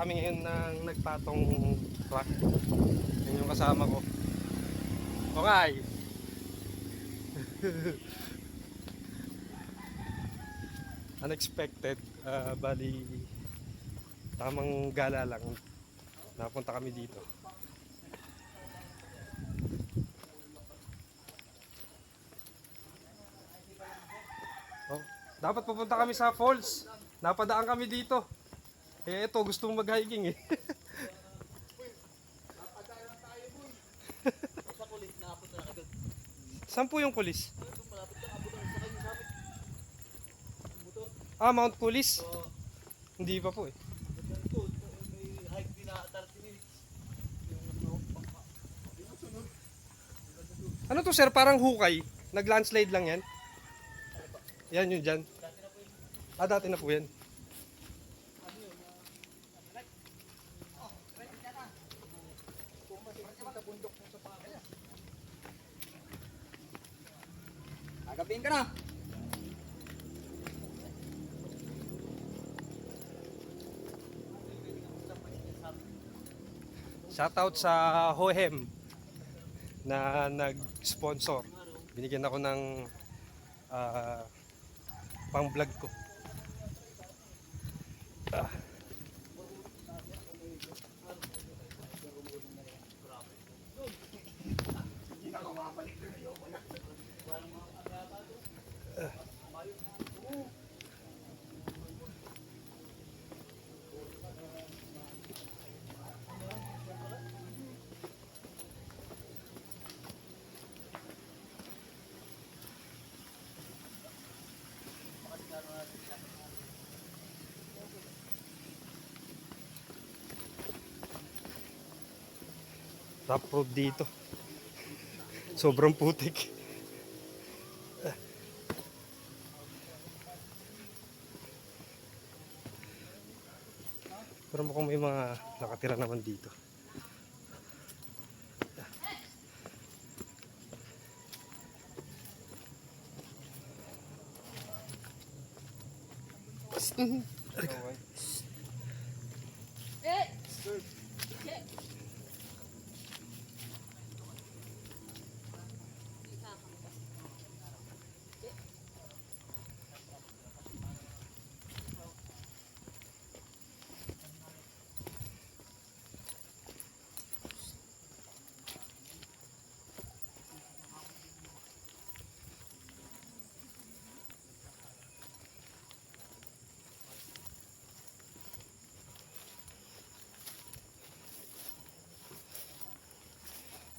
pupunta kami ngayon ng nagpatong truck. Yan yung kasama ko. Okay. Unexpected. Bali, tamang gala lang. Napunta kami dito. Oh, dapat pupunta kami sa falls. Napadaan kami dito. Eh ito, gusto mong mag-hiking eh. Saan po yung kulis? Ah, Mount Pulis? Hindi pa po eh. Ano to sir? Parang hukay. Nag-landslide lang yan. Yan yun dyan. Ah, dati na po yan. Agapiin ka na. Shoutout sa Hohem na nag-sponsor. Binigyan ako ng pang-vlog ko. Top road dito. Sobrang putik. Pero mukhang may mga nakatira naman dito.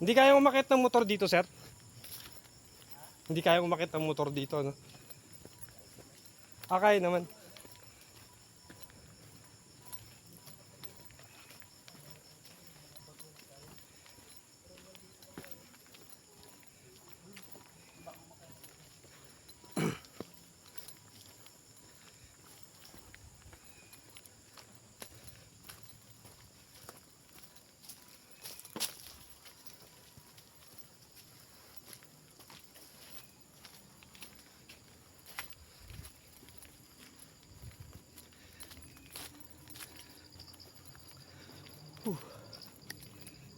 Hindi kaya umakit ng motor dito, sir? Hindi kaya umakit ng motor dito, no? Kaya naman.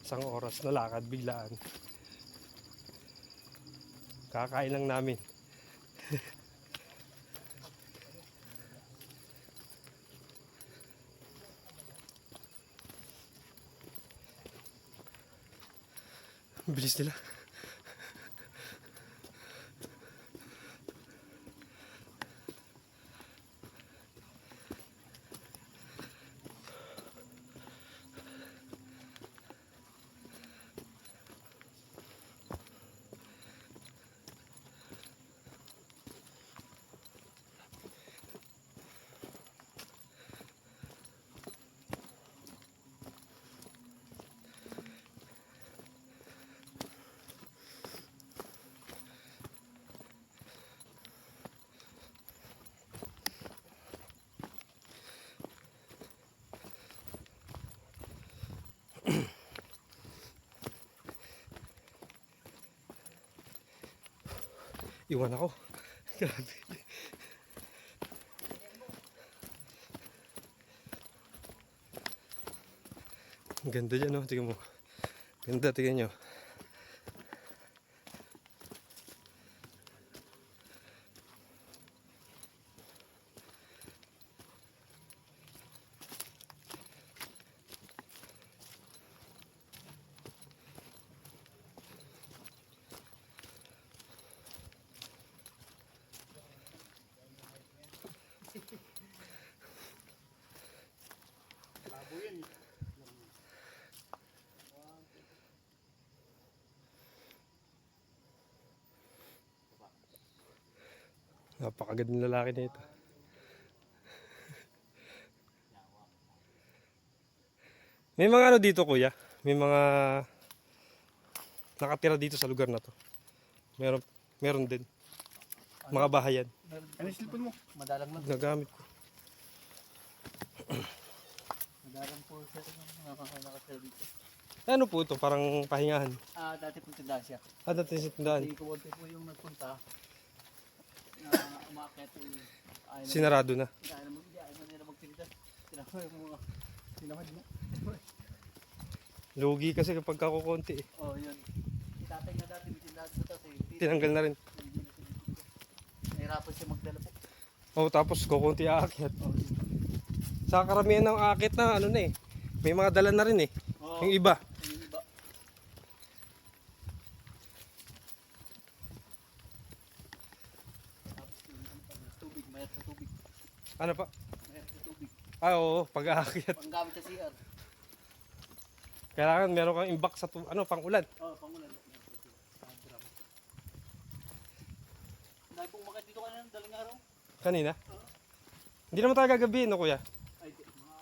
Isang oras na lakad biglaan. Kakain lang namin. Bilis nila. Iwan ako. Grabe. Ang ganda dyan, no? Tingnan mo. Ganda, tingnan nyo. Labo yan. Napakaganda ng lalaki na ito. May mga ano dito, kuya? May mga nakatira dito sa lugar na to. Meron din. Mga bahayan. Ano yung cellphone mo? Madalang lang. Nagamit ko. Madalang po sir ng nakakasal dito. Ano po ito? Parang pahingahan. Dati po tindahan siya. Dati sa tindahan. Hindi ko po yung nagpunta. Na umakit ay Sinarado na. ayaw na nila magtinda. Tinawag yung mga tinawad na. Lugi kasi kapag kakukunti eh. Oh, yun. Si tatay na dati may tindahan sa taas eh. Tinanggal na rin. Hindi na tinitinda. Nahirapan siya magdala po. Oh, tapos kukunti aakyat. Oh, Sa karamihan ng aakit na ano na eh. May mga dala na rin eh. oh, Yung iba. yung iba. Tapos yung ano pa, tubig, mayat sa tubig. Ano pa? Mayat sa tubig. Oo, pag aakyat. Panggamit sa CR. Kailangan meron kang imbak sa pang ulan. Oh, pangulan. Dahil pong umakit dito kanina, dalang araw. Kanina. Hindi naman tayo gagabihin, no, kuya? Ay, mga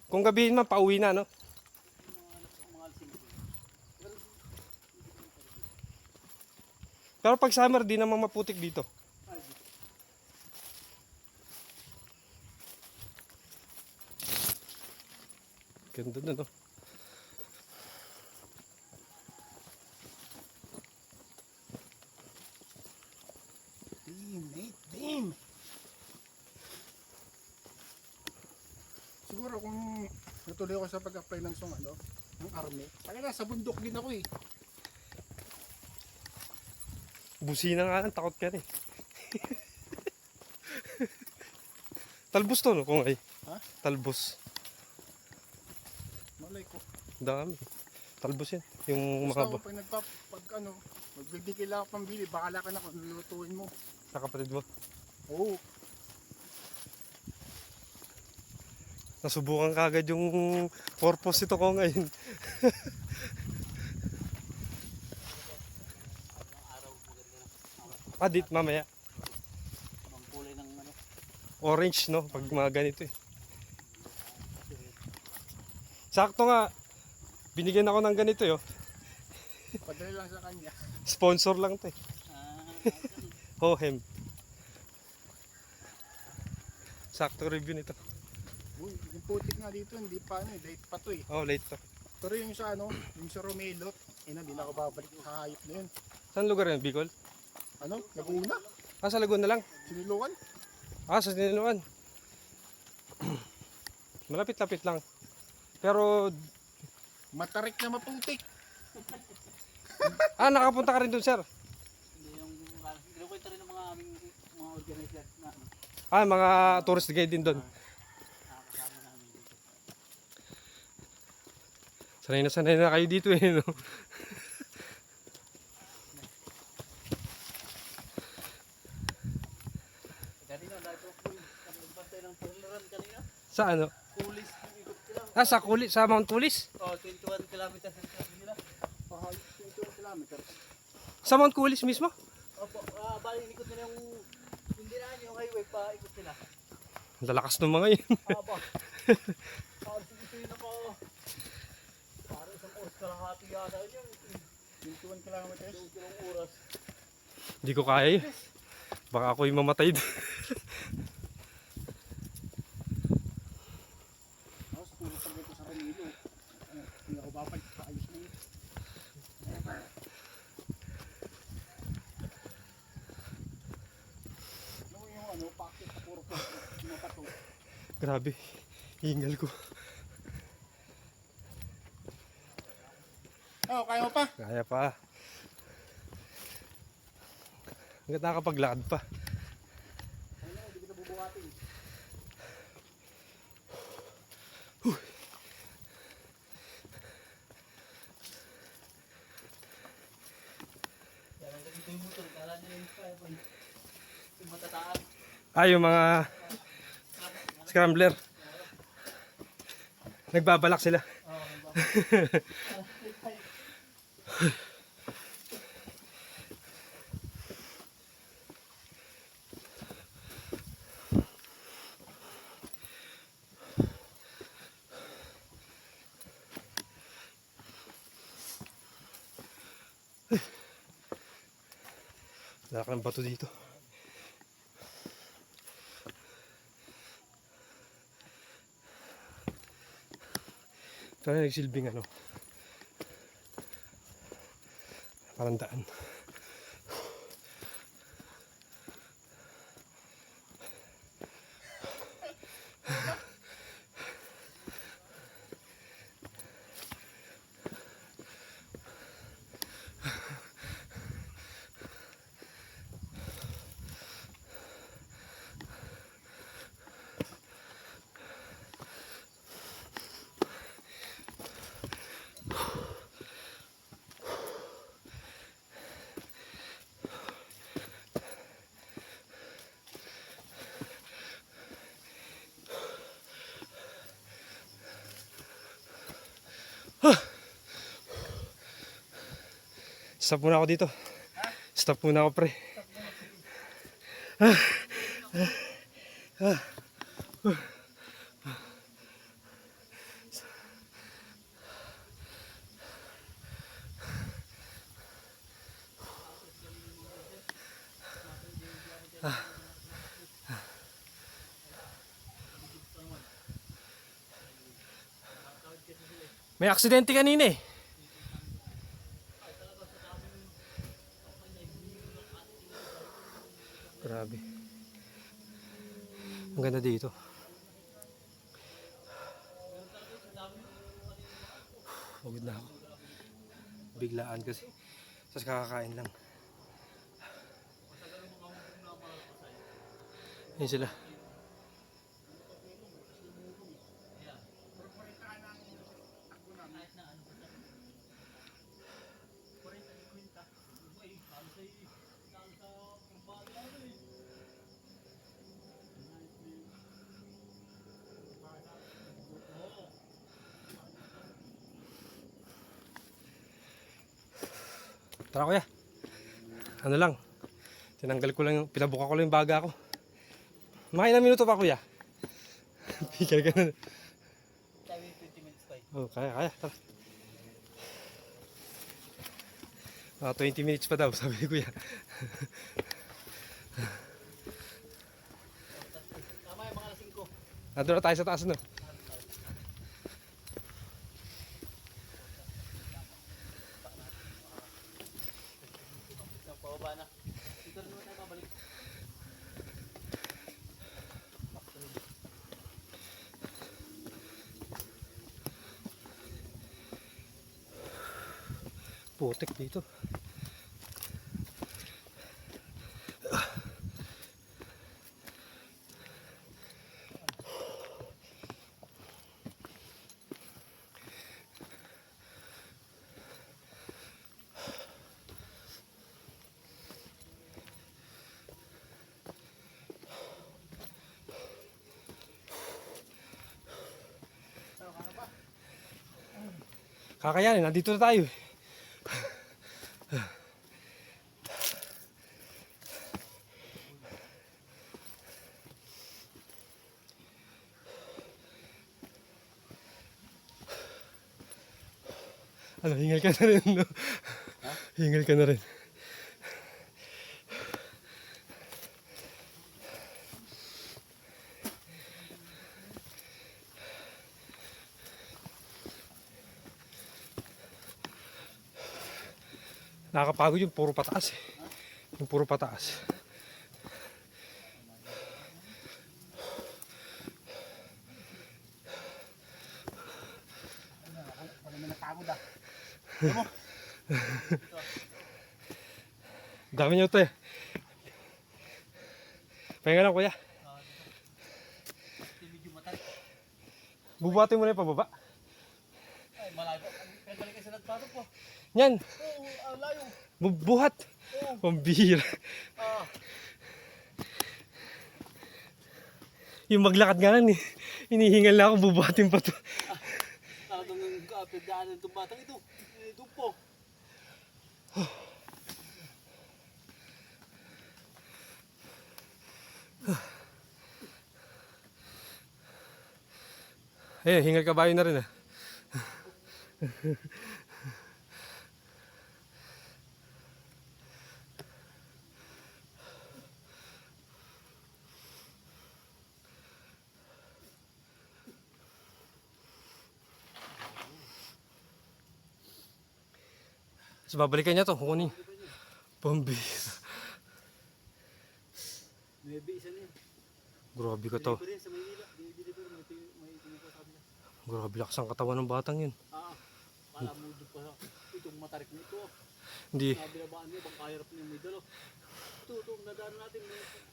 Kung gabihin man, pauwi na, no? mga alsing. Pero pag summer, di naman maputik dito. Ay, Ganda na, no? Beam, mate, beam. Siguro kung natuloy ako sa pag-apply ng ng army, talaga sa bundok din ako eh. Busina nga lang, takot ka na eh. Talbos to, no? Kung ay. Ha? Talbos. Malay ko. Dami. Talbos yan. Yung Basta makaba. ako pag magbibigay lang ako pambili, bakala ka na kung lulutuin mo. Sa kapatid mo. Oo. Nasubukan kagad yung purpose ito ko ngayon. Dit, mamaya. ang kulay ng ano. Orange, no? Pag mga ganito eh. Sakto nga. Binigyan ako ng ganito eh. Oh. Padali lang sa kanya. Sponsor lang to eh. Hohem. Sakto review nito. Uy, yung putik nga dito, hindi pa late pa to eh. Oh, late to. Pero yung sa Romelot, hindi na ako babalik sa hayop na yun. Saan lugar yan? Bicol? Laguna? Sa Laguna lang. Siniluan? Sa Siniluan. Malapit-lapit lang. Pero, Matarik na maputik. nakapunta ka rin dun, sir. Hindi yung kinukwenta rin ng mga aming mga organizer na ano. Mga tourist guide din dun. Nakakasama namin dito. Sanay na kayo dito eh, no? Kanina, dahil po nagbantay ng paliran kanina. Sa ano? Kulis, yung ikot ko lang. Sa Mount Kulis? Oh, 21 kilometers ang sabi nila. Pahayop 21 kilometer. Sa Mount Kulis mismo? Opo, bali ikot nila yung dinaan yung highway pa ikot nila. Lalakas ng mga yun. Aba. Parang sige na pa. Parang isang oras kalahati yata yun. 21 kilometers. Yung kilong oras. Hindi ko kaya yun. Baka ako'y mamatay din. Siguro pag ito sa Ramilo, hindi ako babalik sa ayos na yun. Yung pakit na puro po, matato. Grabe. Hingal ko. Oh, kaya mo pa? Kaya pa. Hanggat nakapaglakad pa. Ayun na, hindi kita bubuhatin. Kaya dito yung motor, kala niya yung fire boy. Yung matataas. Yung mga scrambler. Nagbabalak sila. Laki ng bato dito. Ito na nagsilbing ano. Parang daan. Stop muna ako dito. Stop muna ako, pre. May aksidente kanina eh. Grabe. Ang ganda dito. Pagod na ako. Biglaan kasi. Tapos kakakain lang. Yan sila. Tara kuya. Ano lang. Tinanggal ko lang yung, pinabuka ko lang yung baga ko. Mga ilang minuto pa kuya. Pikir ka na. Sabi 20 minutes pa eh. Oh, kaya. Tara. 20 minutes pa daw, sabi ni kuya. Tama yung mga alas 5. Nandun na tayo sa taas no. Pababa na. Dito rin naman tayo babalik. Putik dito. Kakayanin, nandito na tayo. Ano, hingal ka na rin, no? Hingal ka na rin. Nakakapagod yung puro pataas eh. Yung puro pataas. Wala na napagod ah. Alam mo, Dami niyo to eh. Pahinga lang kuya. Ito medyo matay. Bubuhatin mo na yung pababa. Ay, malayo. Kaya galing kayo sa nagpatok po. Yan. Oo, layo. Bubuhat. Pambihira. Ah, Yung maglakad nga lang eh. Hinihingal na ako, bubuhatin pa to. talagang pinagdaanan itong batang ito. Ito po. Eh, hingal kabayo na rin ah. So, babalikan niya to, kukunin. Pambihira. Maybe isa na yun. Grabe ka to. Deliver yan sa Maynila. Deliver may tinupo sa kanila. Grabe lakas ang katawan ng batang yun. Kala mo doon pa itong matarik na ito. Hindi, Nabilabaan niya, bang kahirap niya may dalo. Ito, nadaan natin.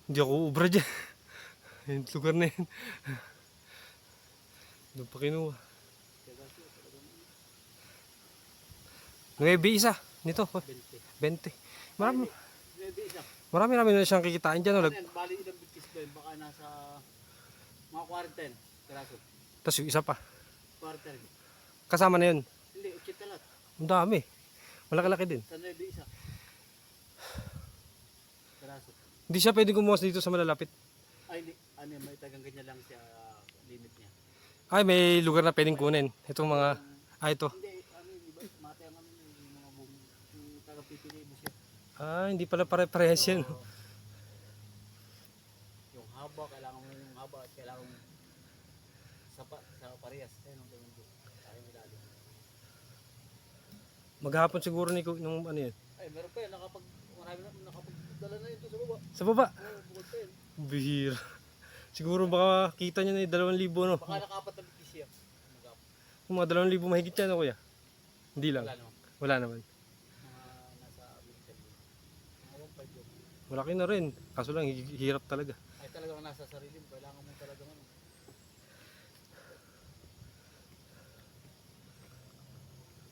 hindi ako ubra dyan. Yung lugar na yun. Doon pa kinuha. Nuebe isa. Nito, 20. Marami, Maybe isa. marami na siyang kikitain dyan. Ano yan, bali ilang bigkis ba yun? Baka nasa mga 40 peraso. Tapos yung isa pa. 40. Kasama na yun. Hindi, 80 lahat. Ang dami. Malaki-laki din. Sa 9 isa. Peraso. Hindi siya pwedeng kumuha dito sa malalapit. Ay, hindi. Ano yan, may tagang ganyan lang siya limit niya. Ay, may lugar na pwedeng kunin. Itong mga, ito. Hindi, ano yun, iba, mati ang ano yun, yung mga buong, yung tagang pipili mo siya. Hindi pala pare-parehas yan. Yung haba, kailangan mo yung haba at kailangan mo sa parehas. Ayun, ang ganyan doon. Sa aking ilalim. Maghapon siguro nung ano yan. Ay, meron pa yun, marami na, nakapagdala na yun doon sa baba. Sa baba. Oo, bukod pa yun. Bihira. Siguro baka kita niya na yung 2,000 no. Baka nakapat na bigkis siya. Kung mga 2,000 mahigit yan no kuya. Hindi lang. Wala naman. Wala naman. Mga nasa American. Mga 1.5 yun. Malaki na rin. Kaso lang hirap talaga. Ay talagang nasa sarili mo, kailangan mo talagang ano.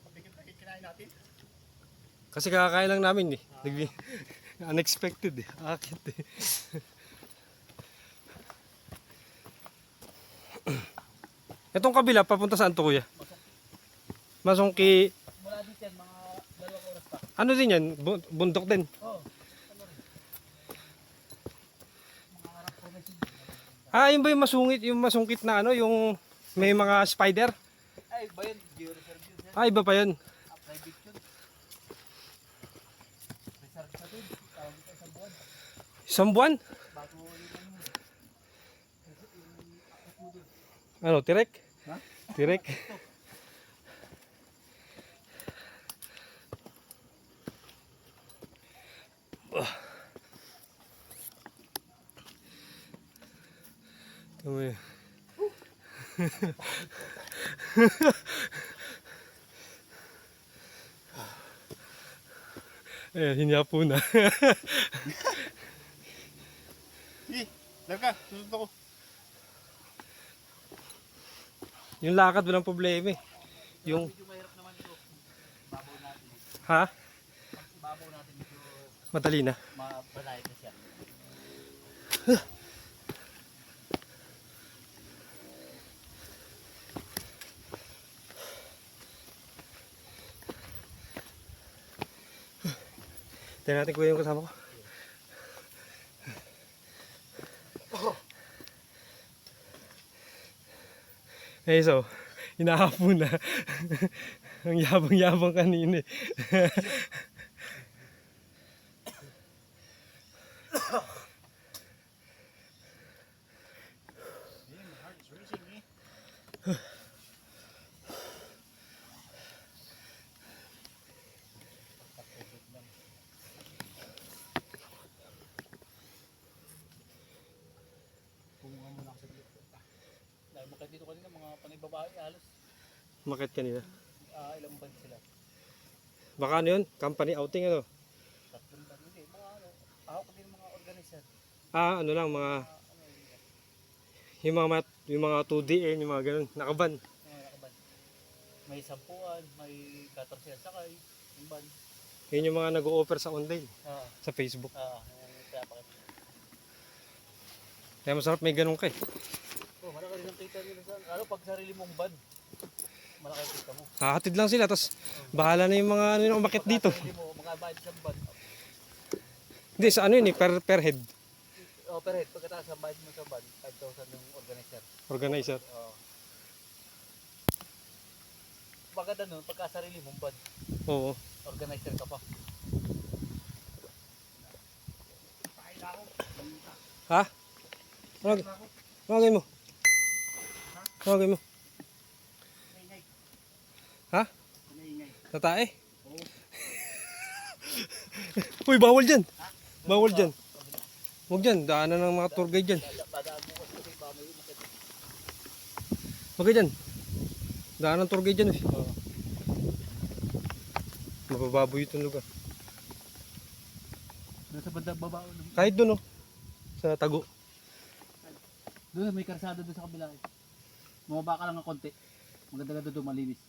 Pagkikit na kinain natin. Kasi kakakain lang namin eh. Unexpected eh. Akit eh. Itong kabila, papunta saan to kuya? Masungki. Mula dito yan, mga 2 oras pa. Ano din yan? Bundok din. Oo, ano rin. Mga harap po na Yun ba yung masungit? Yung masungkit na ano? Yung may mga spider? ay, ba yun? Geo-reserve yun, sir. Iba pa yun. Private yun. Reserve sa dun. Tawag ito isang buwan. Isang buwan? Bago ulit ano. Ano, tirek? Ha? Tirek? Tama yun. Hinyapo na. Larga, susunod ako. Yung lakad walang problema eh. Yung, Medyo mahirap naman ito. Babaw natin. ha? Babaw natin medyo Madali na. mabalay na siya. Tingnan natin kuya yung kasama ko. Eh so, hinahapo na. Ang yabang-yabang kanina eh. Pumunga muna ako sa dito. Dahil makita dito kanina mga panay babae halos Makit kanina. ilang ban sila. Baka ano yun? Company outing ano? Tatlong ban. Hindi, mga ano. Ako din mga organizer. Ah, ano lang, mga, yung mga 2DN, yung mga ganun, nakaban. Mga nakaban. May 10, may 14 sakay. Yung ban. Yun yung mga nag-o-offer sa online, Ah, sa Facebook. kaya pa. Kaya masarap may ganun ka eh. Oh, malaki rin ang kita nila sa, lalo pag sarili mong ban. Malaki ang kita mo. Hahatid lang sila, tapos bahala na yung mga ano yung umakit dito. Sarili mo, makabayad sa ban. Hindi, sa ano yun eh, per head, Oh, pero pagkatapos ang bayad mo sa ban, 5,000 yung organizer. organizer. Oo. Pagkada nun, pagka sarili mong ban, Oo. organizer ka pa. Ha? Ano mo? Ano mo? Maingay. Ha? Maingay. Tatae? Uy, bawal dyan. Bawal dyan. Huwag dyan, daanan ng mga tour guide dyan. Padaan mo kasi ba may umakit. Huwag dyan. Daanan ng tour guide dyan eh. Mabababoy itong lugar. Doon sa banda baba. Kahit doon oh. Sa tago. Doon may karsada doon sa kabila. Bumaba ka lang ng konti. Maganda-ganda doon, malinis.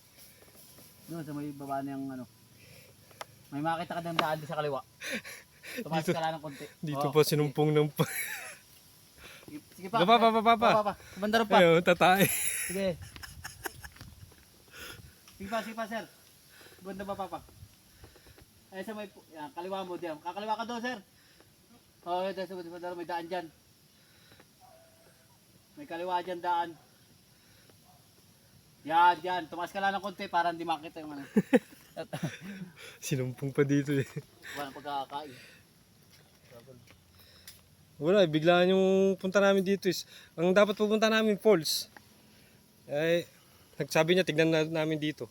Doon sa may baba niyang ano. May makita ka ng daan doon sa kaliwa. Tumas ka lang ng konti. Dito Oo. pa sinumpong ng pa. Sige pa. Pa. Sa banda ron pa. Ayun, tatae. Sige. Sige pa, sir. Banda ba, papa? Ay, sa may, yan, kaliwa mo diyan. Kakaliwa ka doon, sir. Oo, oh, sa banda may daan dyan. May kaliwa dyan daan. Yan. Tumas ka lang ng konti para hindi makita yung ano. Sinumpong pa dito eh. Walang pagkakakain. Wala, biglaan yung punta namin dito is, ang dapat pupunta namin falls. Eh, nagsabi niya, tignan namin dito.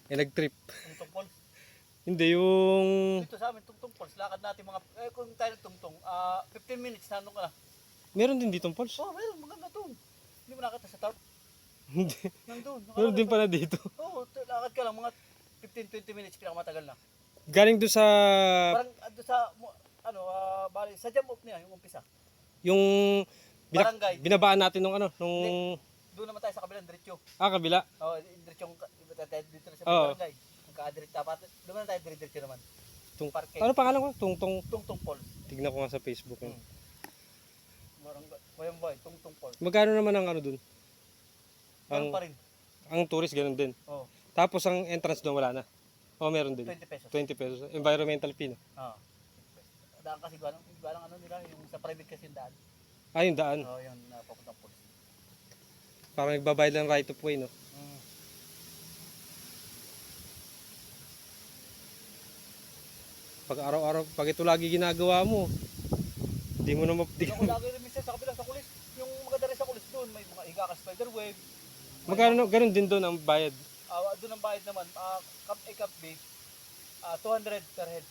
Eh, nag-trip. Tungtong Falls. Hindi, yung... Dito sa amin, Tungtong Falls. Lakad natin mga, kung tayo tungtong, 15 minutes, nandun ka na. Meron din dito falls. Oh, meron, maganda doon. Hindi mo nakita sa tarp. Hindi. Nandun. Meron din pala dito. Oo, lakad ka lang, mga 15-20 minutes, pinakamatagal na. Galing doon sa... Parang doon sa, bali, sa jump off niya, yung umpisa. Yung... Barangay. Binabaan natin nung ano, nung... Doon naman tayo sa kabilang diretso. kabila. Oo, diretso dito na sa Oo. barangay. Magka-diretso, dapat, doon na tayo diretso naman. Tung... Parke. Ano pangalan ko? Tungtong... Tungtong Falls. Tignan ko nga sa Facebook. Yun. Barangay, Bayang Tungtong Falls. Magkano naman ang ano doon? Meron pa rin. Ang tourist ganun din. Oo, Tapos ang entrance doon wala na. O meron din. 20 pesos. 20 pesos. Environmental fee. No? Oo. Daan kasi, galang ano nila, yung sa private kasi yung daan. Ah, yung daan. Oo, yung papuntang Falls. Parang nagbabayad ng right of way, no? Mm. Pag araw-araw, pag ito lagi ginagawa mo, hindi mo na Ako lagi rin minsan sa kabila sa kulis. Yung maganda rin sa kulis doon, may mga higa ka spider web. Magkano, ganun din doon ang bayad. Doon ang bayad naman, Camp A, Camp B, 200 per head.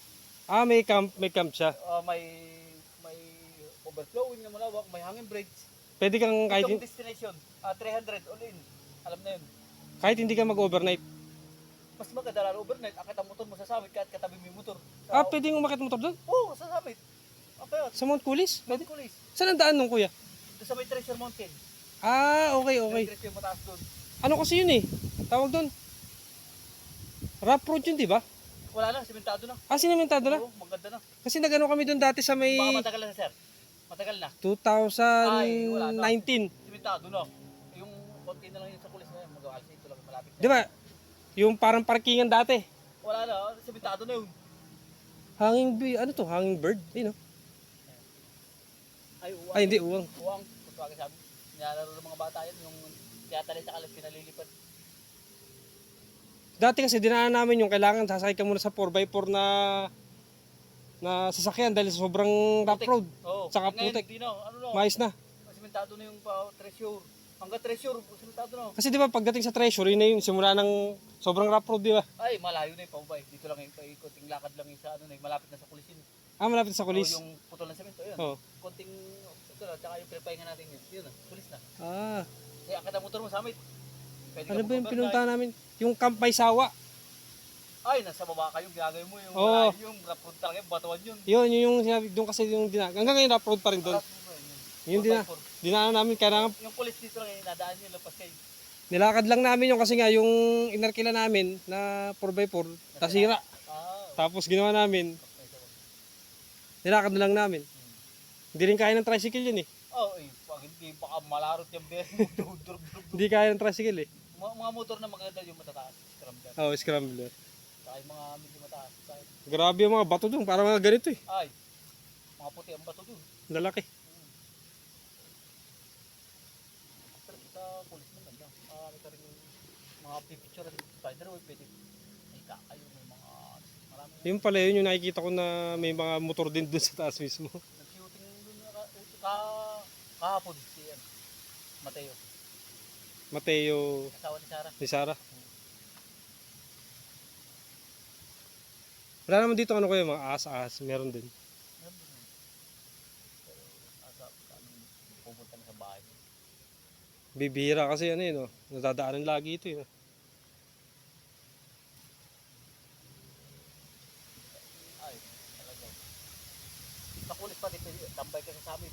Ah, may camp siya. May overflowing na malawak, may hanging bridge. Pwede kang kahit, Itong destination, 300 all in. Alam na yun. kahit hindi ka mag-overnight. Mas maganda lalo overnight, akit ang motor mo sa summit kahit katabi mo yung motor. Ah, pwede umakit motor doon? Oo, sa summit. Okay, Sa Mount Kulis? Mount Kulis. Saan ang daan nung kuya? Doon sa may Treasure Mountain. Ah, okay. May treasure mataas doon. Ano kasi yun eh? Tawag doon. Rough road yun, di ba? Wala na, simentado na. Ah, sinimentado na? Oo, maganda na. Kasi nagano kami doon dati sa may Baka matagal na sir. Matagal na. 2019. Simentado na. Yung konti na lang yun sa kulis na yun. Mag-aalis ito lang malapit na. Di ba? Yung parang parkingan dati. Wala na, simentado na yun. Ano to? Hanging bird? Yun, no? Ay, uwang. Ay, hindi, uwang. Uwang. Pagkakit sabi. Nilalaro ng mga bata yan. Yung tiyatali sa kalas pinalilipat. Dati kasi dinaan namin yung kailangan sasakay ka muna sa 4x4 na sasakyan dahil sobrang rough road. Oo. Saka Ngayon, putik. di na. Ano na. Mais na. Simentado na yung treasure. Hanggang treasure, simentado na. Kasi di ba pagdating sa treasure, yun na yung simula ng sobrang rough road, di ba? Ay, malayo na yung paubay. Dito lang yung konting lakad lang yung sa ano na yung malapit na sa kulisin. Ah, malapit sa kulis. Yung putol ng semento, yun. Oo. Konting, ito lang, tsaka yung pinapahinga natin yun. Yun na, kulis na. Ah, Kaya akit ang motor mo sa amin. Pwede ano ka ba yung mag-overnight. pinunta namin? Yung Camp May Sawa. Ay, nasa baba kayo, gagawin mo yung Oo. malayo, yung rough talaga, batuan yun. Yun yung sinabi, doon kasi yung hanggang ngayon upload pa rin doon. Yung dinaanan namin, kailangan Yung pulis dito lang, nadaan nyo, lapas kayo. nilakad lang namin yung kasi nga yung inarkila namin na 4x4, tasira. Tapos ginawa namin, nilakad na lang namin. Hindi rin kaya ng tricycle yun eh. Oh, pag hindi, baka malarot yung bearing mo, Hindi kaya ng tricycle eh. mga motor na maganda yung matataas, scrambler. Oh, scrambler. Saka yung mga medyo mataas. Grabe yung mga bato doon, parang mga ganito eh. Ay, mga puti ang bato dun. Lalaki. Sa pulis mo ganda. May ka rin yung mga picture at spider way pwede. May kakayo, may mga marami. Yung pala yun yung nakikita ko na may mga motor din doon sa taas mismo. Nag-shooting dun kahapon si Mateo. Mateo Asawa ni Sarah. ni Sarah. Wala naman dito ano kayo, mga ahas-ahas, meron din. Pero asa pupunta na sa bahay. Bibihira kasi ano yun, no? Nadadaanan lagi ito yun. Ay, talaga. Sa pulis pati, tambay ka sa amin.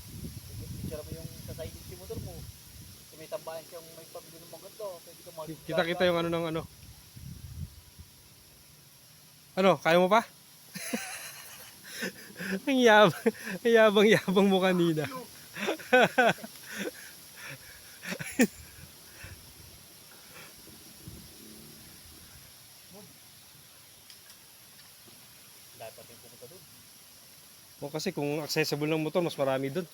Picture mo yung sa side ng motor mo. May tambayan siyang may pabili ng maganda. Pwede ka Kita-kita yung ano ng ano. Ano, kaya mo pa? Ang yabang mo kanina. Dahil pati pupunta doon. O kasi kung accessible ng motor, mas marami doon.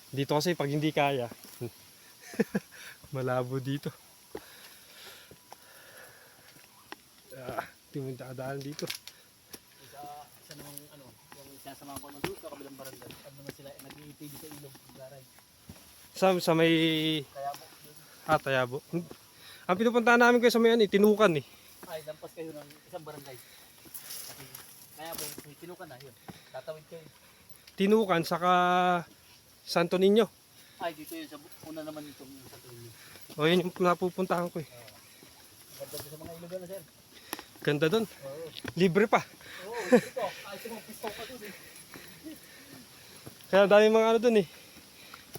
Dito kasi pag hindi kaya, malabo dito. Hindi mo dadaan dito. Isa namang yung sinasamahan ko naman doon sa kabilang barangay. Ano naman sila, nag-iitid sa ilog, garay. Sa may Kaya mo, doon. Tayabo. Ang pinupuntahan namin kayo sa may Tinukan eh. Ay, lampas kayo ng isang barangay. Kasi, kaya po, may tinukan na, yun. Tatawid kayo. Tinukan saka Santo Niño. Ay, dito yun, sa una naman itong sa tuloy. O yun yung napupuntahan ko eh. Ganda doon sa mga ilogan na, sir. Ganda doon. Oo. Libre pa. Oo, dito. Ay, ito mga pistaw pa doon eh. Kaya dami mga ano doon eh.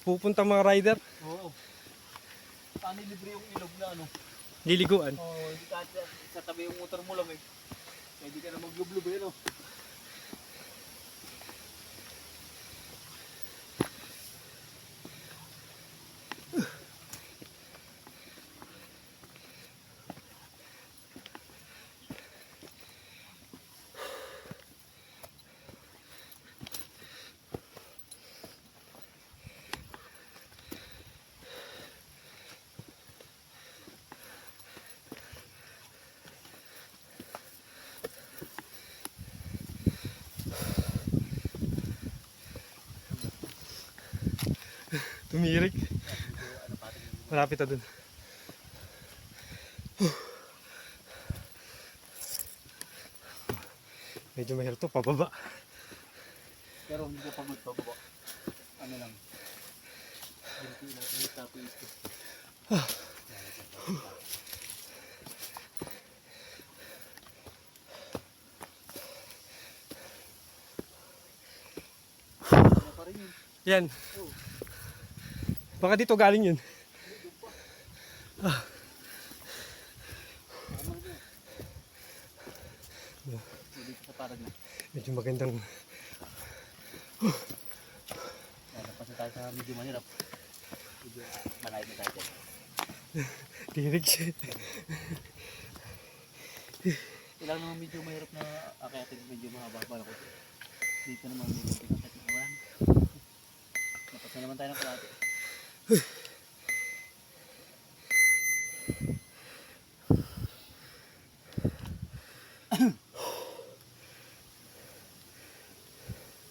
Pupunta mga rider. Oo. Paano libre yung ilog na Liliguan. Oo, hindi ka sa tabi yung motor mo lang eh. Pwede ka na maglublob eh, no? Tumirik. Malapit na doon. Medyo mahirap to, pababa. Pero hindi ko pagod pa baba. Ano lang. Hindi lang. Hindi tapos ito. Ano pa rin yun? Yan. Baka dito galing yun. Dito sa parang na. Medyo magandang. Lalabas na tayo sa medyo mahirap. Medyo malay na tayo dyan. Tirik siya. Kailangan naman medyo mahirap na akayatin, medyo mahaba pa ako. Dito naman medyo pinakit na kawan. Napas na naman tayo ng kalate.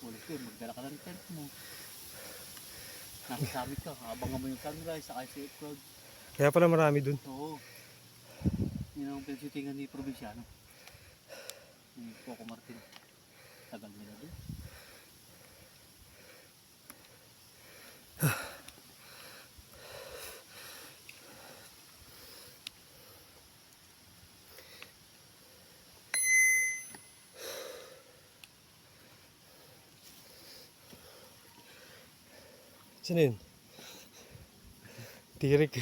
Ulit yun, magdala ka ng tent mo. Nakasabit ka, abangan mo yung sunrise, saka yung safe crowd. Kaya pala marami dun. Oo. Yun ang pinagsitingan ni Provinciano. Yung Coco Martin. Tagal nila doon. Sino yun? Tirik.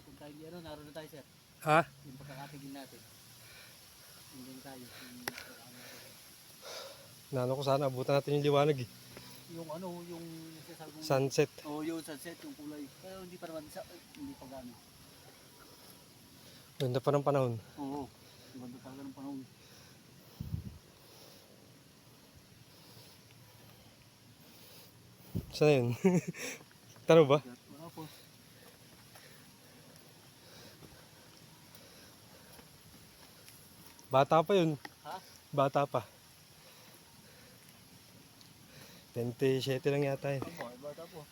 Kung tayo di ano, naroon na tayo sir. Ha? Yung pagkakatigil natin. Hindi tayo. Nano ko sana abutan natin yung liwanag eh. Yung ano, yung nasasabi mong... Sunset. Oo, yung sunset, yung kulay. Pero hindi pa naman, hindi pa gano'n. Ganda pa ng panahon. Oo, ganda talaga ng panahon. Saan yun? Taro ba? Wala po. Bata pa yun. Ha? Bata pa. 27 lang yata yun. Ano ba? Bata po.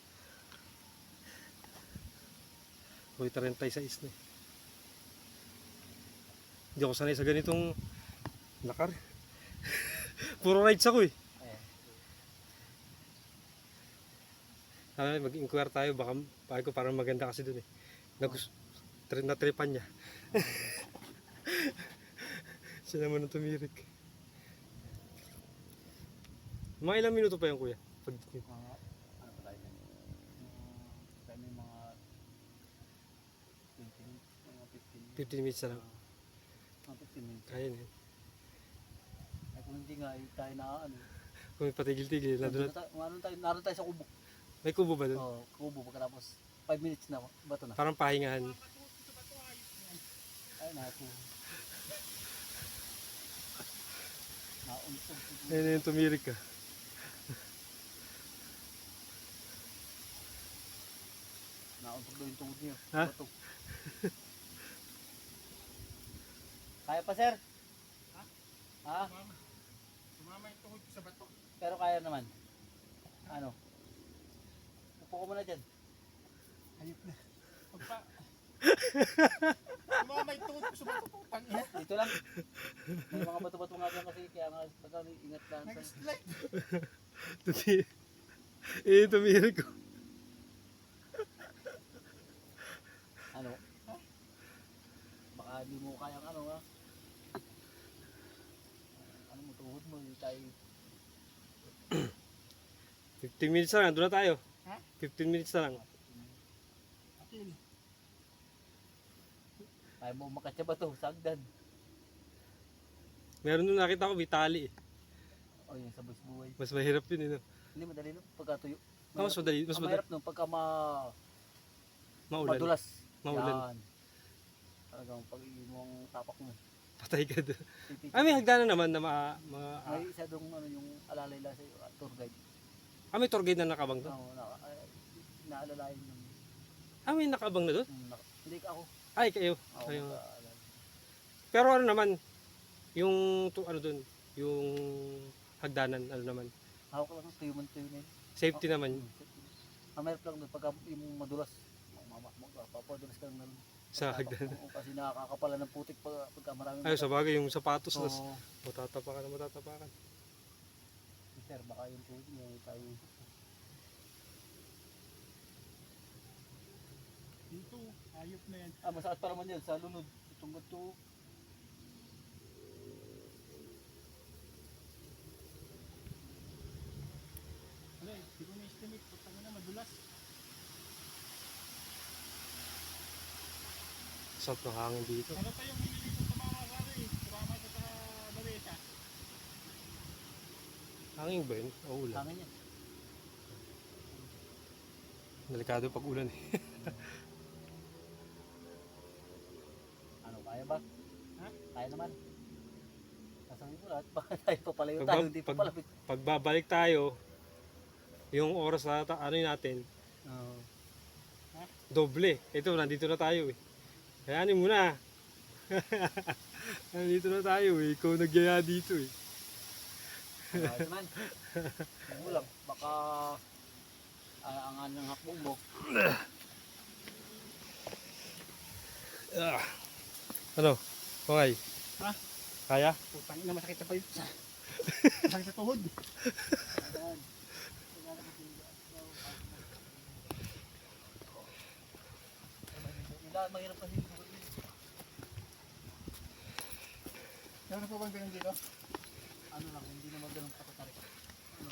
Uy, 36 na eh. Hindi ako sanay sa ganitong lakar. Puro rides ako eh. Ayan. Sabi, mag-inquire tayo. Baka ko parang maganda kasi dun eh. Natripan niya. Siya naman ang tumirik. Mga ilang minuto pa yan kuya? Pag, Ano pa tayo? Tayo may mga 20 minutes, mga 15 15 minutes. minutes na lang. Mga 15 minutes. Kaya na yun. Ay kung hindi nga, tayo na ano. Kung may patigil-tigil. Naroon tayo, naroon tayo sa kubo. May kubo ba dun? Oo, kubo pagkatapos 5 minutes na, bato na. Parang pahingahan. Ay, naku. Nauntog. Ayun na yung tumirik ka. Nauntog daw yung tungod niyo. Ha? Bato. Kaya pa, sir? Ha? Sumama yung tuhod ko sa bato. Pero kaya naman. Ano? Upo ko muna dyan. Ayop na. Pagpa... Sumama yung tuhod ko sa bato. Putang ina. Dito lang. May mga bato-bato nga dyan kasi kaya nga pagka ingat lang sa... Nag-slide. Tumirik ko. Ano? Baka hindi mo kayang ano ha? Ano mo, tuhod mo, hindi tayo... 15 minutes na lang. Doon na tayo. Ha? 15 minutes na lang. Akil. Kaya mo umakat sa bato, sagdan. Meron nung nakita ko, may tali eh. O yun, sa buhay. Mas mahirap yun eh. No? Hindi madali no, pagka tuyo. Mas madali. Mas Ang madali. mahirap no, pagka Maulan. madulas. Maulan. Yan. Talagang pag mong tapak mo. Patay ka doon. Titik. May hagdanan naman na May isa dong ano, yung alalay lang sa tour guide. may tour guide na nakabang doon. Oo, naalalayan yung... May nakabang na doon? Hindi ako. Ay, kayo. Ako Kayo. mag-aalala. Pero ano naman, yung ano doon, yung hagdanan, ano naman, Hawak lang, tuyo man tuyo na yun. safety naman. Ang mahirap lang doon, pagka yung madulas, papadulas ka lang Sa hagdanan. kasi nakakapala ng putik pagka maraming Ay, sa bagay, yung sapatos, Oo. matatapakan na matatapakan. Sir, baka yung tuhod niya tayo. Dito. Ayop na yan. Masakit pa naman yan sa lunod. Itong gato. Wala eh. Di ko na-estimate. Putang ina, madulas. Sarap ng hangin dito. Ano pa yung hinili ko tumama sa ano eh. Tumama sa balesa. Hangin ba yun? O ulan? Hangin yan. Delikado pag ulan eh. Ano, kaya ba? Ha? Kaya naman. Sasabihin ko lahat, baka tayo papalayo tayo, hindi papalapit. Pagbabalik tayo, yung oras na ano natin, Oo. doble. Ito, nandito na tayo eh. Kayanin mo na. Nandito na tayo eh. Ikaw nagyaya dito eh. Ayos naman. Ano lang, baka ang ng hakbong mo. Ah. Ano? Okay. Ha? Kaya? Putang ina, masakit sa sa masakit sa tuhod. Mahirap kasi. Meron na po bang ganun dito? Ano lang, hindi naman ganun patatarik. Ano,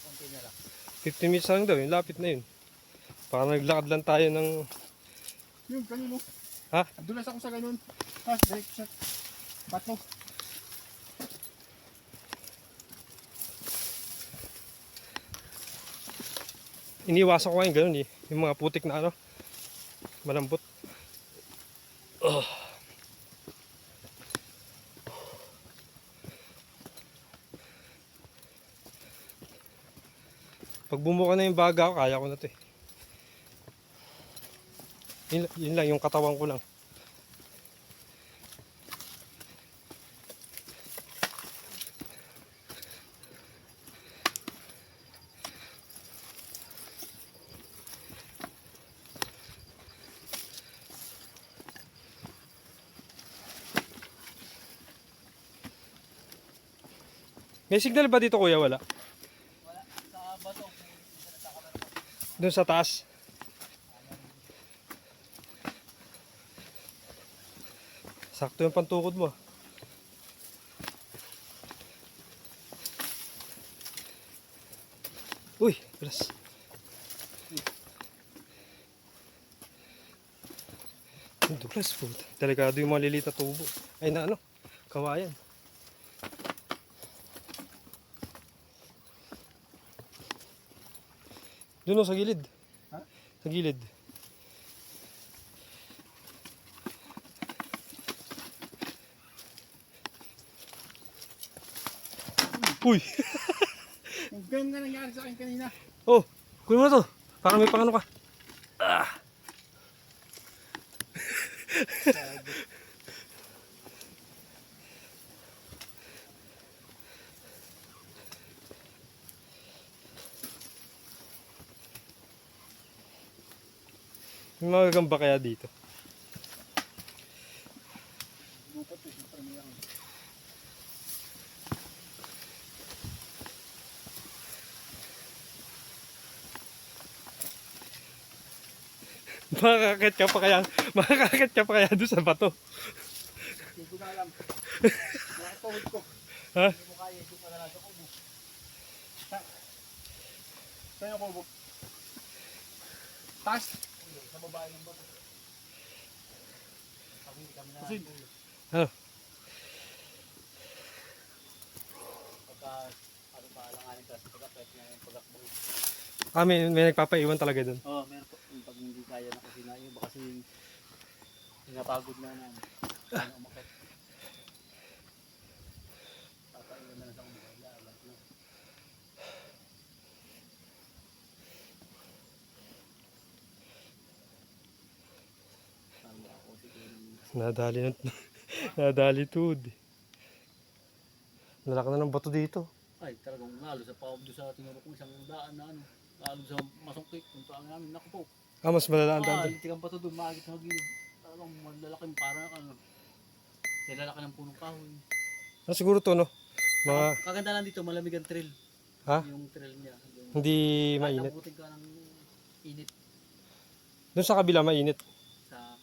konti na lang. 15 minutes lang daw. Yung lapit na yun. Baka naglakad lang tayo ng... Yung kanino. Ha? Dulas ako sa ganun. Ha, direct shot. Bato. Iniwasan ko ngayon ganun eh. Yung mga putik na ano. Malambot. Pag bumuka na yung baga ko, kaya ko na to eh. Yun lang, yung katawan ko lang. May signal ba dito kuya? Wala. Wala, sa bato. Doon sa taas. Sakto yung pantukod mo. Uy, plus. Dulas po. Delikado yung maliliit na tubo. Ay na ano, kawayan. Doon o, sa gilid. Ha? Sa gilid. Uy! Yung ganun nga nangyari sa akin kanina. Oh, kunin mo na to. Para may pangano ka. Ah. May mga gagamba kaya dito. Bukot eh, siyempre may ako. Makakakit ka pa kaya, makakakit ka pa kaya doon sa bato. Hindi ko na alam. Nakatuhod ko. Ha? Hindi mo kaya, hindi pa talaga ko. Saan yung kubo? Taas. Sa babae ng bato. Kami na. Kusin. Ano? Pagka, ano pa alanganin ka sa pagkapet na yung pagkakbong. Ah, may nagpapaiwan talaga doon. Oo, meron po. Yung pag hindi kaya na kasi na yun, baka kasi pinapagod na namin. Ano umakit. Papaiwan na lang sa kumagala. Alam ko. Tama ako siguro. Nadali ng nadali tuod. Nalaki na ng bato dito. Ay, talagang lalo sa pawag doon sa tinuro kong isang daan na ano. Lalo sa masungkit, kung paano namin, naku po. Ah, mas malalaan daan doon. Litigan pa ito doon, maagit sa gilid. Talagang malalaking parang ano. Nilalaki ng punong kahoy. Ah, siguro to no. Mga Kaganda lang dito, malamig ang trail. ha? Yung trail niya. Hindi mainit. Abutin ka ng init Doon sa kabila mainit. sa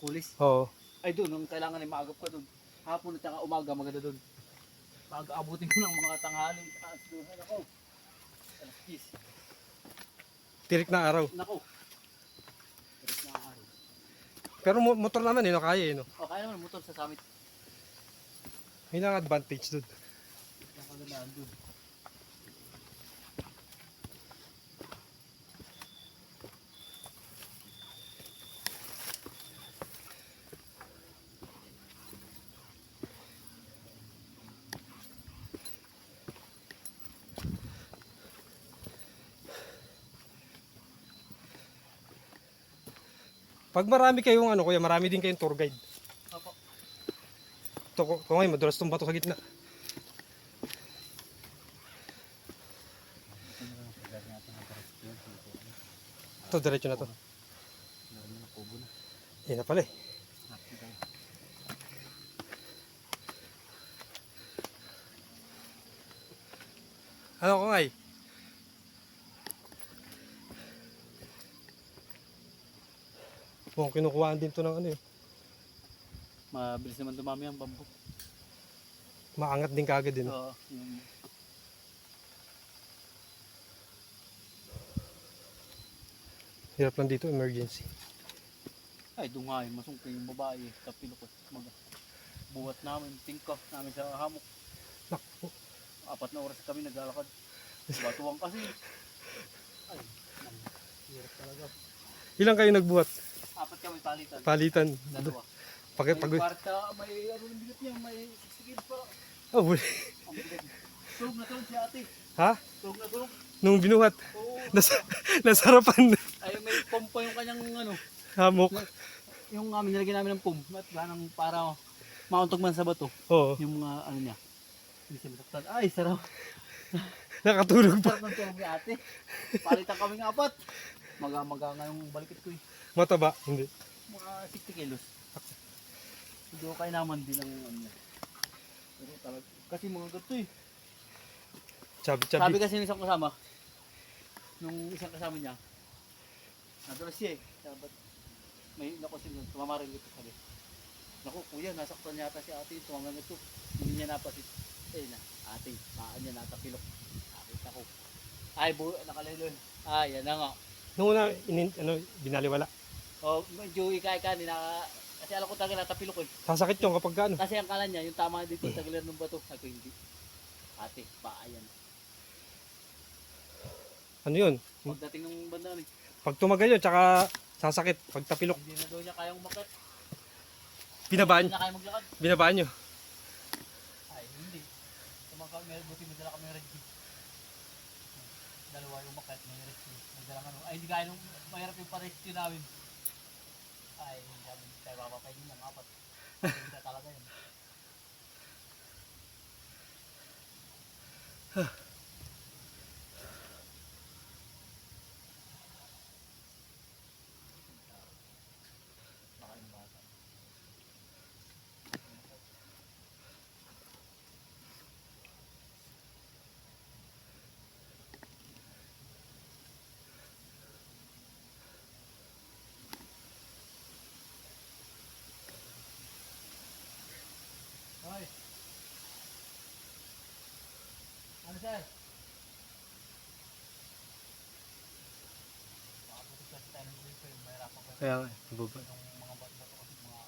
kulis. Oo. Ay doon, ang kailangan ay maagap ka doon. Hapon at saka umaga, maganda doon. Pag abutin ko ng mga tanghali, taas doon. Ay, nako. Alas 10. Tirik na araw. Nako. Tirik na araw. Pero motor naman eh, no? Kaya eh, no? O, kaya naman motor sa summit. May lang advantage doon. Nakagandaan doon. Pag marami kayong ano kuya, marami din kayong tour guide. Opo. Ito ko ngayon, madulas tong bato sa gitna. Ito, diretso na to. Yan na pala eh. Ano ko ngay? Mukhang kinukuhaan din to ng ano eh. Mabilis naman dumami ang bamboo. Maangat din kagad din. Oo. Yung Hirap lang dito, emergency. ay, dungay, masungkay yung babae, tapilo ko. Buwat namin, tingka namin sa hamok. Naku. 4 na oras kami naglalakad. Batuwang kasi. Ay, hirap talaga. Ilang kayo nagbuhat? 4 kami palitan. Palitan. Dalawa. Pag, May kwarta, may ano ng bigat niya, may 60 kilos pa. oh, Ang bigat. Tulog na tulog si ate. ha? Tulog na tulog. Nung binuhat, Oo. nasarapan Ay, may pompa yung kanyang ano. hamok. Yung nilagyan namin ng pum. At ganang para mauntog man sa bato. Oo, Yung mga ano niya. Hindi siya masaktan. Ay, sarap. nakatulog pa. Sarap ng tulog ni ate. Palitan kaming 4. Maga nga yung balikit ko eh. Mataba, hindi. Mga 60 kilos. Hindi ko kaya naman din ang ano niya. Pero talaga. Kasi mga gato eh. Sabi Chabi. kasi ng isang kasama. Nung isang kasama niya. Nadulas siya eh. Dapat may nakusin doon. Tumamarin dito sabi. Naku kuya, nasaktan yata si ate. Tumangang ito. Hindi niya napasit. Eh na, ate, paan niya natapilok. Nakita ko. Ay, nakaliloy. Ay, yan na nga. Nung una, binaliwala. O, medyo ika-ika, kasi alam ko talaga natapilok eh. Sasakit yung kapag ano. Kasi ang kala niya, yung tama dito sa gilir ng bato. Ay ko hindi. Ate, paa yan. Ano yun? Pagdating ng banda eh. Pag tumagal yun, tsaka sasakit. Pag tapilok, Hindi na daw niya kayang umakit. binabaan. Hindi na kaya maglakad. Binabaan nyo. Ay, hindi. Buti madala kami red key. Dalawa yung umakit, may red key. Madala ano. Ay, hindi kaya nung mahirap yung pa-rescue namin. Ay, hindi kami tayo mapapainin ng 4. Hindi talaga yun. Hoy. Ano sir? Makaputok kasi tayo ng dito yung mahirapan ko Kaya nga, baba. yung mga bato kasi mga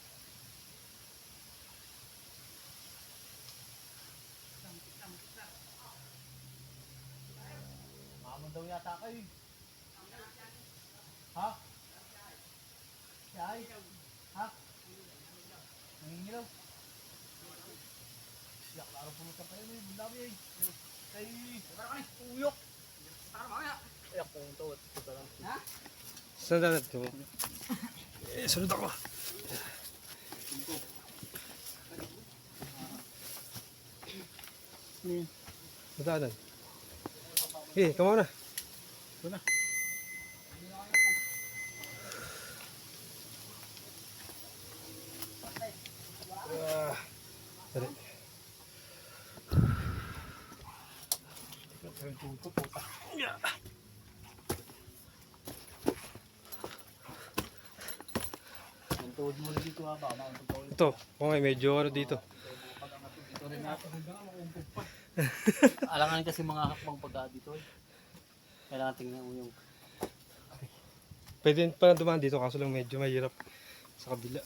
mamon daw yata kayo eh. Ha? Yay? Ha? Nangingilaw? Yak, laro pulutan kayo eh. Bundami eh. Ay, uyok. Ayak, pumunta. Ito lang. Ha? Saan na natin mo? Sunod ako. Madaanan. Eh, come on na. Ito na. Dali. Ang tuhod mo na dito ha. Baka mauntog ka ulit. Ito, okay, medyo ano dito. Dito rin natin. Alangan kasi mga hakbang pagka dito eh. Kailangan tingnan mo yung Pwede pa dumaan dito kaso lang medyo mahirap sa kabila.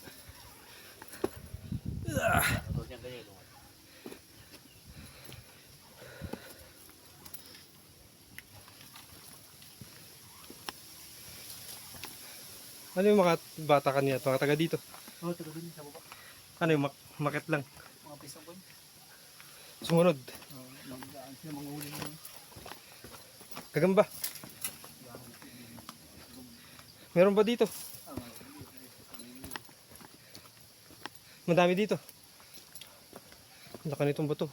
tuhod niyang ganyan. Ano yung mga bata kanina? Mga taga dito? Oo, taga din sa baba. Ano yung makit lang? Mga pisang ko yun. Sumunod. Magdaan sila mga huli mo. Gagamba. Meron ba dito? Madami dito. Ang laki nitong bato.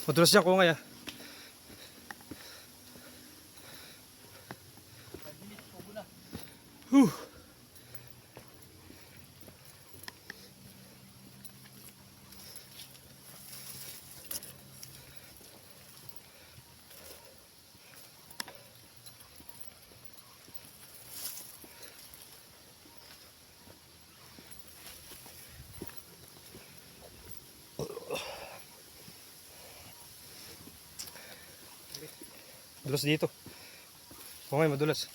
Madulas dyan kung kaya. Huh. Madulas dito. Okay, madulas.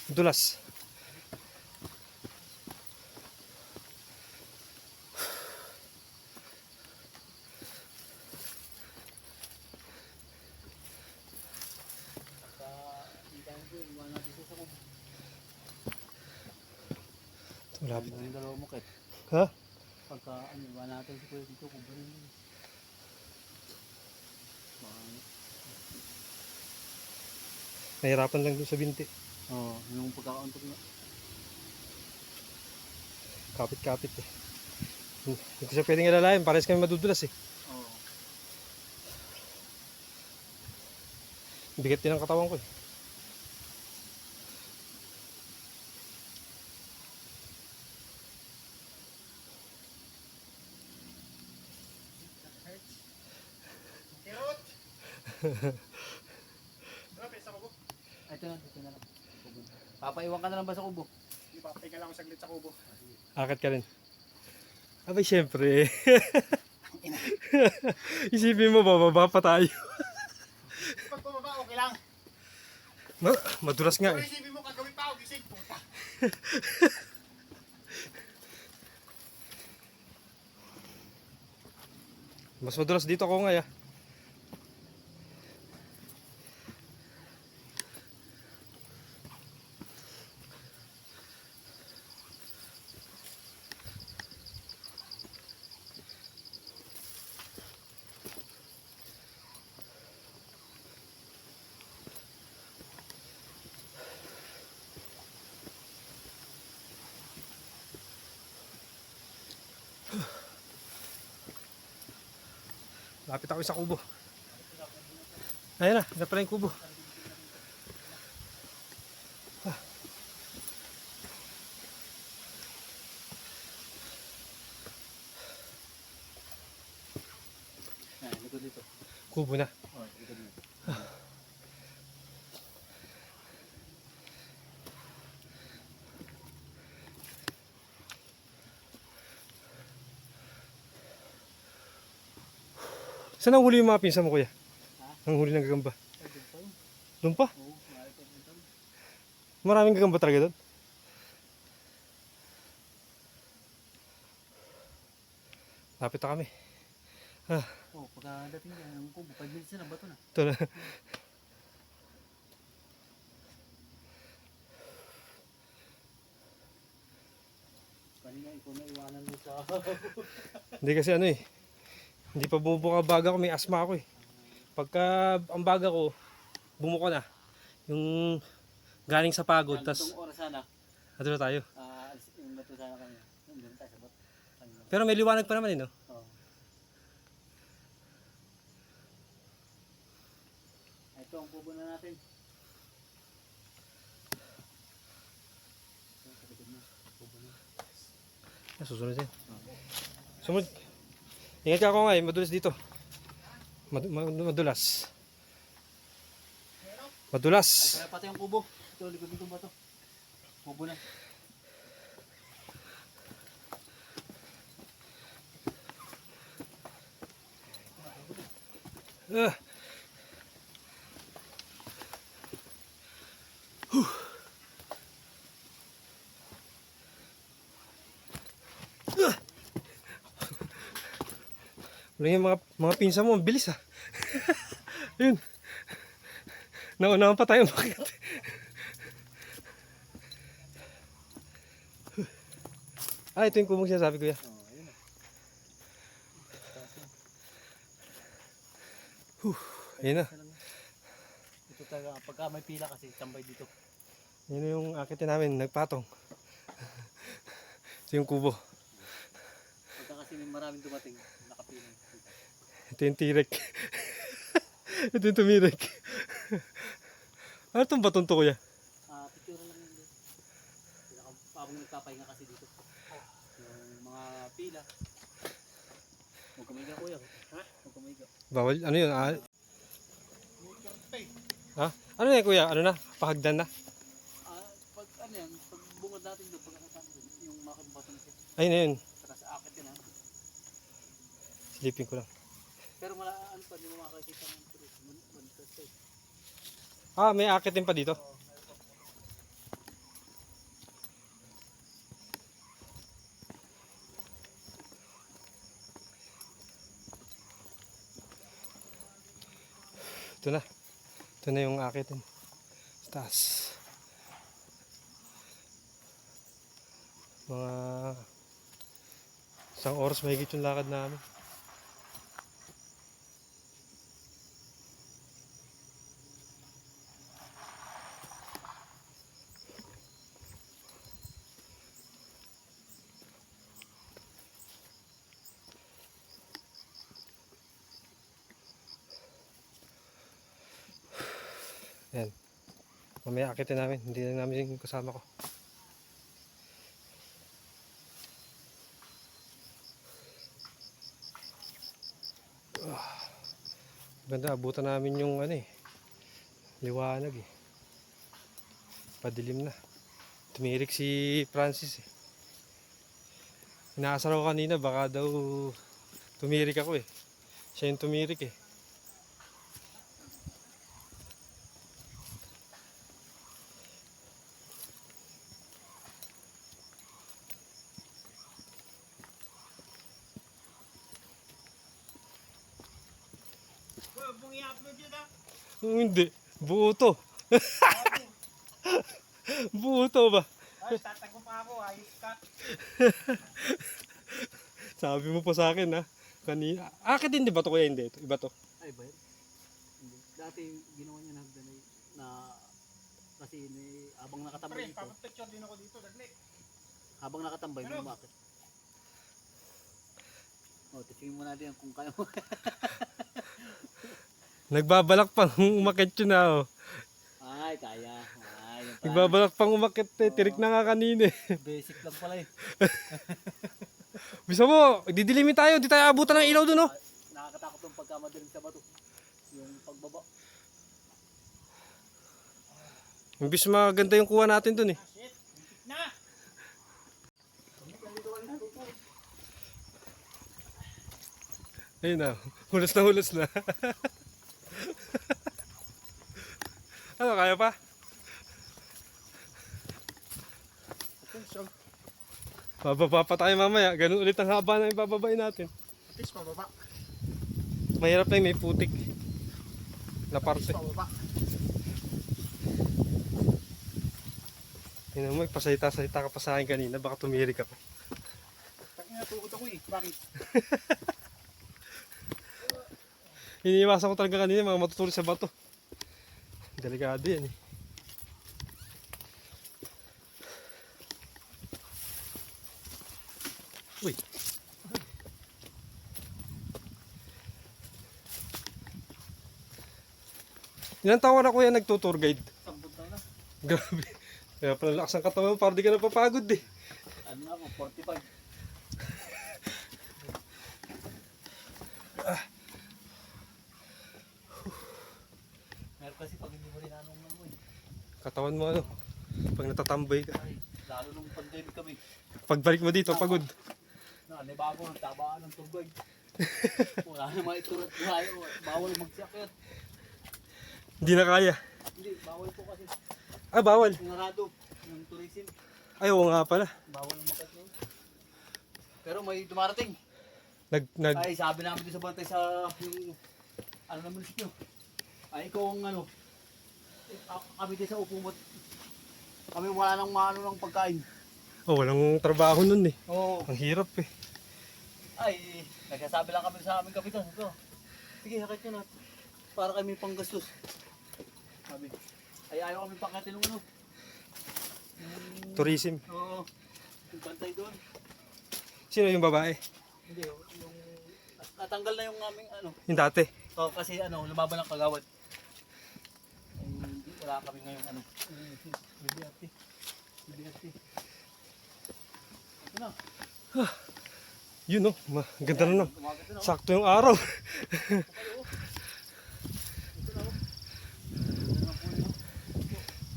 Madulas. Malapit. Yung dalawa mo kit. Ha? Pagka ano, iwan natin si Kuya dito, kuburin mo. Nahirapan lang doon sa binti. Oo, yung pagkakauntok na. Kapit-kapit eh. Hindi ko siya pwedeng alalayan. Pares kami madudulas eh. Oo. Bigat din ang katawan ko eh. Ito na lang. Kubo. Papaiwan ka na lang ba sa kubo? Hindi pa, tingnan lang ako saglit sa kubo. Akit ka rin. Abay, syempre. Isipin mo, bababa pa tayo. Pag bumaba, okay lang. Madulas nga Pero eh. isipin mo, kagawin pa ako, gising, puta. Mas madulas dito ako nga ya. Lapit ako sa kubo. Ayun na, na pala yung kubo. Likod dito. Kubo na. Oo, likod dito. Saan ang huli yung mga pinsan mo kuya? Ang huli ng gagamba. Doon pa? Oo, maaari pa dito. Maraming gagamba talaga doon. Lapit na kami. Oo, pagkadating niya, ang kubo, 5 minutes na, bato na. Ito na. Kanina, ikaw na iwanan mo sa... Hindi kasi ano eh. Hindi pa bumubuka baga ko, may asma ako eh. Pagka ang baga ko, bumuka na. Yung galing sa pagod, tas Itong oras sana, ato na tayo. yung bato sana kami. Doon tayo sa bato. Pero may liwanag pa naman eh no? Oo. Ito ang kubo na natin. Susunod yan. Sumunod. Ingat ka ako nga eh, madulas dito. Madulas. Madulas. Kaya pati yung kubo. Ito, likod dito ba ito? Kubo na. Ah. Wala yung mga pinsa mo, ang bilis ah. Yun. Naunahan pa tayo bakit? Ito yung kumong sinasabi ko ya. Oo, ayun na. Ayun na. Ito talaga, pagka may pila kasi, tambay dito. Yun na yung akitin namin, nagpatong. Ito yung kubo. Pagka kasi may maraming dumating, nakapila. Ito yung tirek. Ito yung tumirek. Ano itong baton to kuya? Picture lang yun. Habang nagpapahinga kasi dito. Yung mga pila. Huwag kumiga kuya. Ha? Huwag kumiga. Bawal, ano yun? Ha? Ano yan kuya? Ano na? Pahagdan na? Pag ano yan, pag bungad natin doon, pag nakasama doon, yung makabaton siya. Ayun na yun. Saka sa akit yun ha. Silipin ko lang. Pero ano pa, hindi mo makakita ng tulis. Manifest eh. May akitin pa dito. Ito na. Ito na yung akitin. Sa taas. Mga isang oras mahigit yung lakad namin. Yan. Mamaya akitin namin. Hindi lang namin yung kasama ko. Ganda, abutan namin yung liwanag eh. Padilim na. Tumirik si Francis eh. Inaasar ko kanina baka daw tumirik ako eh. Siya yung tumirik eh. Hindi, buo to. Buo to ba? Ay, tatago pa ako, ayos ka. Sabi mo pa sa akin ha. Kanina. Akit din di ba to kuya? Hindi. Ito, iba to. Ay ba yun? Hindi. Dati ginawa niya na hagdanay na kasi habang nakatambay Pre, dito. papapicture din ako dito, dagli. Habang nakatambay, may umakit. Tingin mo natin kung kaya mo. Nagbabalak pang umakit yun na oh. Ay, kaya. Ay, yun pala. Nagbabalak pang umakit eh. Tirik na nga kanina eh. Basic lang pala eh. Bisa mo, didilimin tayo. Di tayo abutan ng ilaw dun oh. Nakakatakot yung pagkamadaling sa bato. Yung pagbaba. Imbis maganda yung kuha natin dun eh. Shit, bitik na. Ayun na, hulas na hulas na. Ano, kaya pa? Attention. Bababa pa tayo mamaya. Ganun ulit ang haba na yung bababain natin. At least pababa. Mahirap na yung may putik na At parte. least pababa. Tingnan mo, pasayta-sayta ka pa sa akin kanina. Baka tumirik ako. Tangina, tukod ako eh. Bakit? Iniiwasan ko talaga kanina mga matutuloy sa bato. Delikado yan eh. Uy. Ilang taon na kuya nagtutour guide? 10 taon na. Grabe. Kaya pala lakas ang katawan mo, parang di ka napapagod eh. Ano na ako, 45. Meron kasi pag hindi mo rin anong eh. Katawan mo ano, pag natatambay ka. Ay, lalo nung pandemic kami. Pagbalik mo dito, pagod. May bago ng tabaan ng tubig. Wala na mga iturat tayo. Bawal magsiakit. Hindi na kaya. Hindi, bawal po kasi. Bawal. Yung narado, yung tourism. Ay, oo nga pala. Bawal ang makat yun. Pero may dumarating. Nag, Ay, sabi namin din sa bantay sa yung ano na munisipyo. Ay, ikaw ang ano. Kami din sa upumot. Kami wala nang maano ng pagkain. walang trabaho nun eh. Oo. Ang hirap eh. Ay, nagsasabi lang kami sa aming kapitan. Ito. Sige, hakit nyo na. para kami panggastos. Sabi. Ay ayaw kami pangkatin ng ano. Tourism. Oo. Yung bantay doon. Sino yung babae? Hindi, yung natanggal na yung aming ano. Yung dati. So, kasi ano, lumaban ang kagawad. Ay, hindi, wala kami ngayon ano. Bibiati. Ito na. Yun no, ganda na lang. Umagat na, oh. Sakto yung araw. Ito na, oh. Ito na po yun, oh.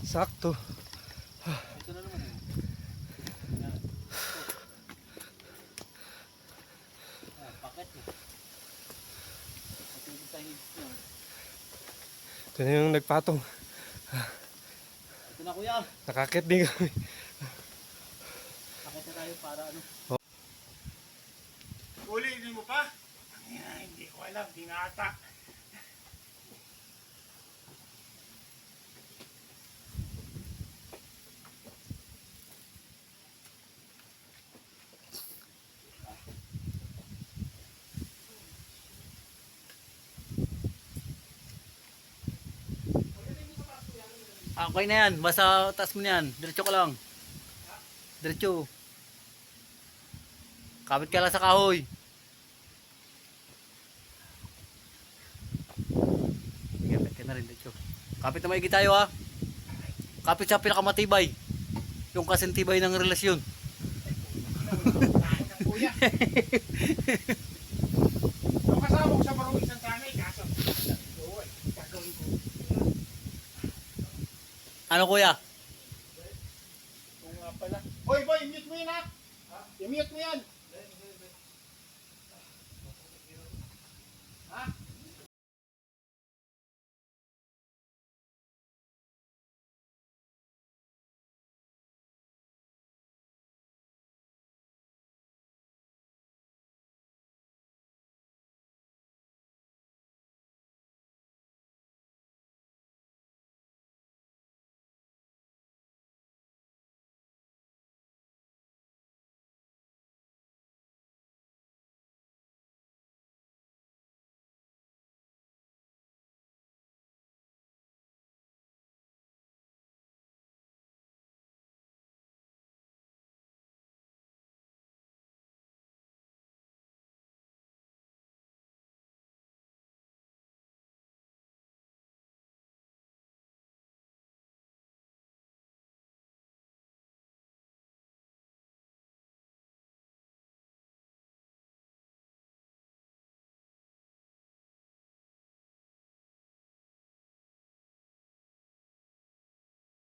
Sakto. Ito na naman, oh. Yan. Paket, eh. Ito tayo, oh. Ito na yung nagpatong. Ito na, kuya. Nakakit din kami. Paket na tayo para ano. Ulitin mo pa? Hindi ko alam, di nga ata. Okay na yan, basta taas mo na yan. Diretso ka lang. Diretso. Kapit ka lang sa kahoy. Sige, kapit ka na rin diretso. Kapit na maigi tayo ha. Kapit sa pinakamatibay. Yung kasintibay ng relasyon. Kuya. Yung kasama ko sa barong isang tanay, kaso. Oo, gagawin ko. Ano kuya? Kung nga pala. Hoy boy, mute mo yan ha. I-mute mo yan.